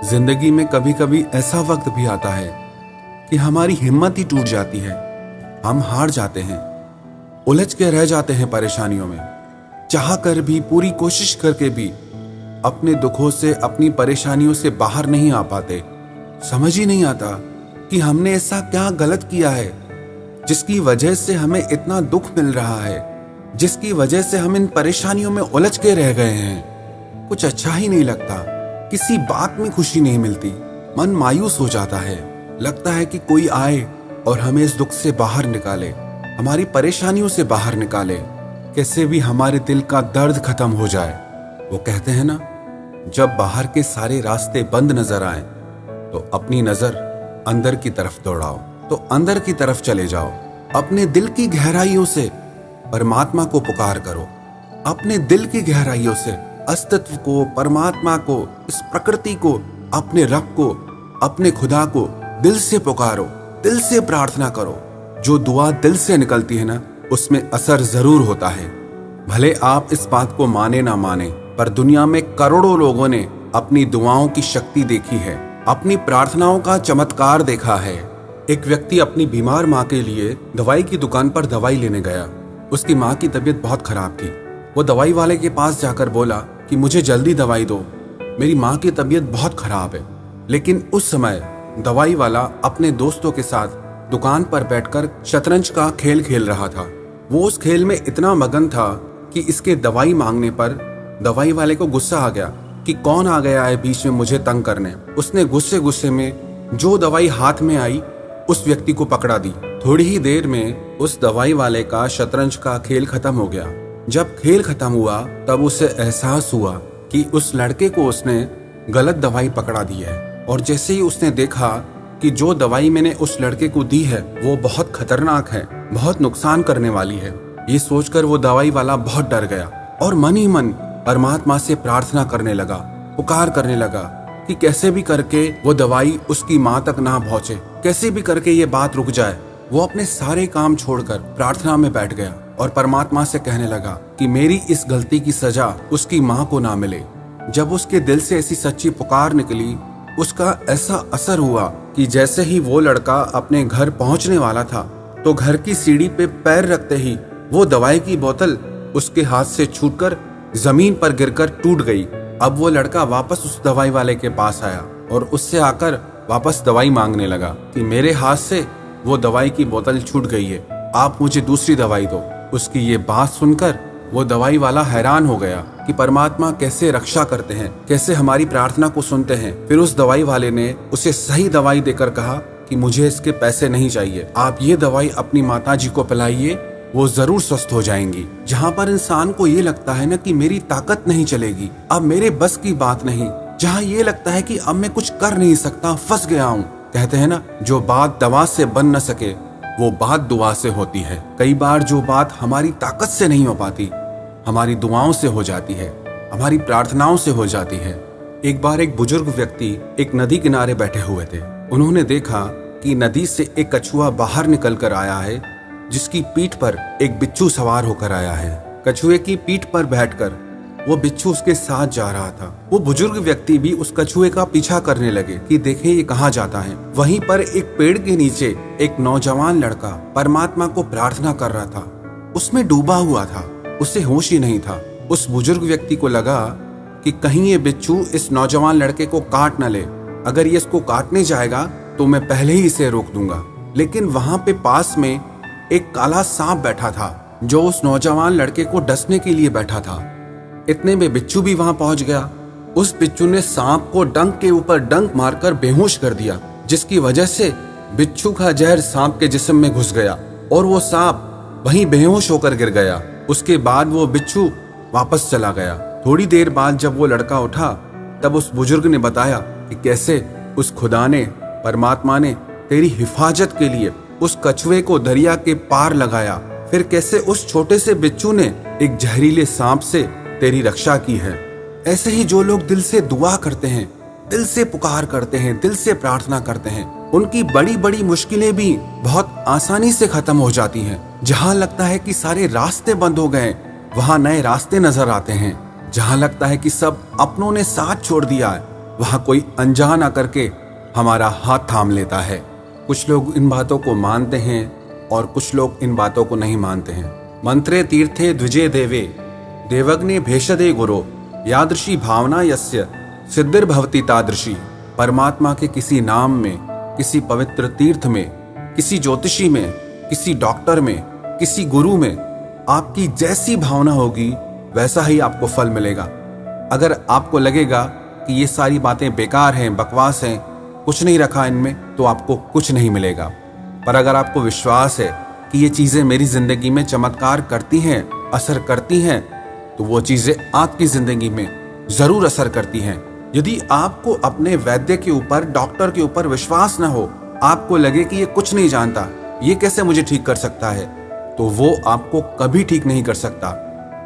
जिंदगी में कभी कभी ऐसा वक्त भी आता है कि हमारी हिम्मत ही टूट जाती है। हम हार जाते हैं, उलझ के रह जाते हैं परेशानियों में। चाह कर भी, पूरी कोशिश करके भी अपने दुखों से, अपनी परेशानियों से बाहर नहीं आ पाते। समझ ही नहीं आता कि हमने ऐसा क्या गलत किया है जिसकी वजह से हमें इतना दुख मिल रहा है, जिसकी वजह से हम इन परेशानियों में उलझ के रह गए हैं। कुछ अच्छा ही नहीं लगता, किसी बात में खुशी नहीं मिलती, मन मायूस हो जाता है। लगता है कि कोई आए और हमें इस दुख से बाहर निकाले, हमारी परेशानियों से बाहर निकाले, कैसे भी हमारे दिल का दर्द खत्म हो जाए। वो कहते हैं ना, जब बाहर के सारे रास्ते बंद नजर आए तो अपनी नजर अंदर की तरफ दौड़ाओ, तो अंदर की तरफ चले जाओ। अपने दिल की गहराइयों से परमात्मा को पुकार करो, अपने दिल की गहराइयों से अस्तित्व को, परमात्मा को, इस प्रकृति को, अपने रब को, अपने खुदा को दिल से पुकारो, दिल से प्रार्थना करो। जो दुआ दिल से निकलती है ना, उसमें असर जरूर होता है। भले आप इस बात को माने ना माने, पर दुनिया में करोड़ों लोगों ने अपनी दुआओं की शक्ति देखी है, अपनी प्रार्थनाओं का चमत्कार देखा है। एक व्यक्ति अपनी बीमार माँ के लिए दवाई की दुकान पर दवाई लेने गया। उसकी माँ की तबीयत बहुत खराब थी। वो दवाई वाले के पास जाकर बोला कि मुझे जल्दी दवाई दो, मेरी माँ की तबीयत बहुत खराब है। लेकिन उस समय दवाई वाला अपने दोस्तों के साथ दुकान पर बैठकर शतरंज का खेल खेल रहा था। वो उस खेल में इतना मगन था कि इसके दवाई मांगने पर दवाई वाले को गुस्सा आ गया कि कौन आ गया है बीच में मुझे तंग करने। उसने गुस्से गुस्से में जो दवाई हाथ में आई उस व्यक्ति को पकड़ा दी। थोड़ी ही देर में उस दवाई वाले का शतरंज का खेल खत्म हो गया। जब खेल खत्म हुआ तब उसे एहसास हुआ कि उस लड़के को उसने गलत दवाई पकड़ा दी है। और जैसे ही उसने देखा कि जो दवाई मैंने उस लड़के को दी है वो बहुत खतरनाक है, बहुत नुकसान करने वाली है, ये सोचकर वो दवाई वाला बहुत डर गया और मन ही मन परमात्मा से प्रार्थना करने लगा, पुकार करने लगा कि कैसे भी करके वो दवाई उसकी माँ तक ना पहुंचे, कैसे भी करके ये बात रुक जाए। वो अपने सारे काम छोड़कर प्रार्थना में बैठ गया और परमात्मा से कहने लगा कि मेरी इस गलती की सजा उसकी माँ को ना मिले। जब उसके दिल से ऐसी सच्ची पुकार निकली, उसका ऐसा असर हुआ कि जैसे ही वो लड़का अपने घर पहुंचने वाला था तो घर की सीढ़ी पे पैर रखते ही वो दवाई की बोतल उसके हाथ से छूटकर जमीन पर गिरकर टूट गई। अब वो लड़का वापस उस दवाई वाले के पास आया और उससे आकर वापस दवाई मांगने लगा कि मेरे हाथ से वो दवाई की बोतल छूट गई है, आप मुझे दूसरी दवाई दो। उसकी ये बात सुनकर वो दवाई वाला हैरान हो गया कि परमात्मा कैसे रक्षा करते हैं, कैसे हमारी प्रार्थना को सुनते हैं। फिर उस दवाई वाले ने उसे सही दवाई देकर कहा कि मुझे इसके पैसे नहीं चाहिए, आप ये दवाई अपनी माताजी को पिलाइए, वो जरूर स्वस्थ हो जाएंगी। जहाँ पर इंसान को ये लगता है ना कि मेरी ताकत नहीं चलेगी, अब मेरे बस की बात नहीं, जहाँ ये लगता है कि अब मैं कुछ कर नहीं सकता, फंस गया हूँ। कहते हैं ना, जो बात दवा से बन न सके वो बात दुआ से होती है। कई बार जो बात हमारी ताकत से नहीं हो पाती, हमारी दुआओं से हो जाती है, हमारी प्रार्थनाओं से हो जाती है। एक बार एक बुजुर्ग व्यक्ति एक नदी किनारे बैठे हुए थे। उन्होंने देखा कि नदी से एक कछुआ बाहर निकल कर आया है, जिसकी पीठ पर एक बिच्छू सवार होकर आया है। कछुए की पीठ पर बैठकर वो बिच्छू उसके साथ जा रहा था। वो बुजुर्ग व्यक्ति भी उस कछुए का पीछा करने लगे कि देखें ये कहाँ जाता है। वहीं पर एक पेड़ के नीचे एक नौजवान लड़का परमात्मा को प्रार्थना कर रहा था। उसमें डूबा हुआ था, उसे होश ही नहीं था। उस बुजुर्ग व्यक्ति को लगा कि कहीं ये बिच्छू इस नौजवान लड़के को काट न ले, अगर ये इसको काटने जाएगा तो मैं पहले ही इसे रोक दूंगा। लेकिन वहां पे पास में एक काला सांप बैठा था जो उस नौजवान लड़के को डसने के लिए बैठा था। इतने में बिच्छू भी वहां पहुंच गया। उस बिच्छू ने सांप को डंक के ऊपर डंक मारकर बेहोश कर दिया, जिसकी वजह से बिच्छू का जहर सांप के जिस्म में घुस गया और वो सांप वहीं बेहोश होकर गिर गया। उसके बाद वो बिच्छू वापस चला गया। थोड़ी देर बाद जब वो लड़का उठा तब उस बुजुर्ग ने बताया कि कैसे उस खुदा ने, परमात्मा ने तेरी हिफाजत के लिए उस कछुए को दरिया के पार लगाया, फिर कैसे उस छोटे से बिच्छू ने एक जहरीले सांप से तेरी रक्षा की है। ऐसे ही जो लोग दिल से दुआ करते हैं, दिल से पुकार करते हैं, दिल से प्रार्थना करते हैं, उनकी बड़ी बड़ी मुश्किलें भी बहुत आसानी से खत्म हो जाती हैं। जहाँ लगता है कि सारे रास्ते बंद हो गए, वहाँ नए रास्ते नजर आते हैं। जहाँ लगता है कि सब अपनों ने साथ छोड़ दिया है, वहां कोई अनजान आकर के हमारा हाथ थाम लेता है। कुछ लोग इन बातों को मानते हैं और कुछ लोग इन बातों को नहीं मानते हैं। मंत्रे तीर्थे द्विजे देवे देवग्ने भेषदे गुरो यादृशी भावना यस्य सिद्धिर्भवति तादृशी। परमात्मा के किसी नाम में, किसी पवित्र तीर्थ में, किसी ज्योतिषी में, किसी डॉक्टर में, किसी गुरु में आपकी जैसी भावना होगी वैसा ही आपको फल मिलेगा। अगर आपको लगेगा कि ये सारी बातें बेकार हैं, बकवास हैं, कुछ नहीं रखा इनमें, तो आपको कुछ नहीं मिलेगा। पर अगर आपको विश्वास है कि ये चीजें मेरी जिंदगी में चमत्कार करती हैं, असर करती हैं, तो वो चीजें आपकी जिंदगी में जरूर असर करती हैं। यदि आपको अपने वैद्य के ऊपर, डॉक्टर के ऊपर विश्वास न हो, आपको लगे कि ये कुछ नहीं जानता, ये कैसे मुझे ठीक कर सकता है, तो वो आपको कभी ठीक नहीं कर सकता।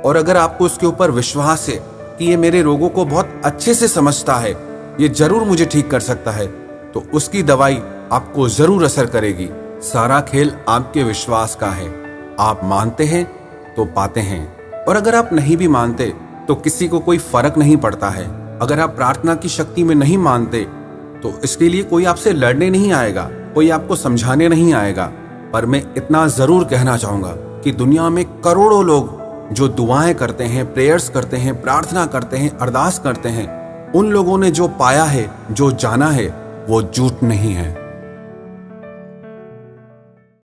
और अगर आपको उसके ऊपर विश्वास है कि ये मेरे रोगों को बहुत अच्छे से समझता है, ये जरूर मुझे ठीक कर सकता है, तो उसकी दवाई आपको जरूर असर करेगी। सारा खेल आपके विश्वास का है। आप मानते हैं तो पाते हैं, और अगर आप नहीं भी मानते तो किसी को कोई फर्क नहीं पड़ता है। अगर आप प्रार्थना की शक्ति में नहीं मानते तो इसके लिए कोई आपसे लड़ने नहीं आएगा, कोई आपको समझाने नहीं आएगा। पर मैं इतना जरूर कहना चाहूंगा कि दुनिया में करोड़ों लोग जो दुआएं करते हैं, प्रेयर्स करते हैं, प्रार्थना करते हैं, अरदास करते हैं, उन लोगों ने जो पाया है, जो जाना है, वो झूठ नहीं है।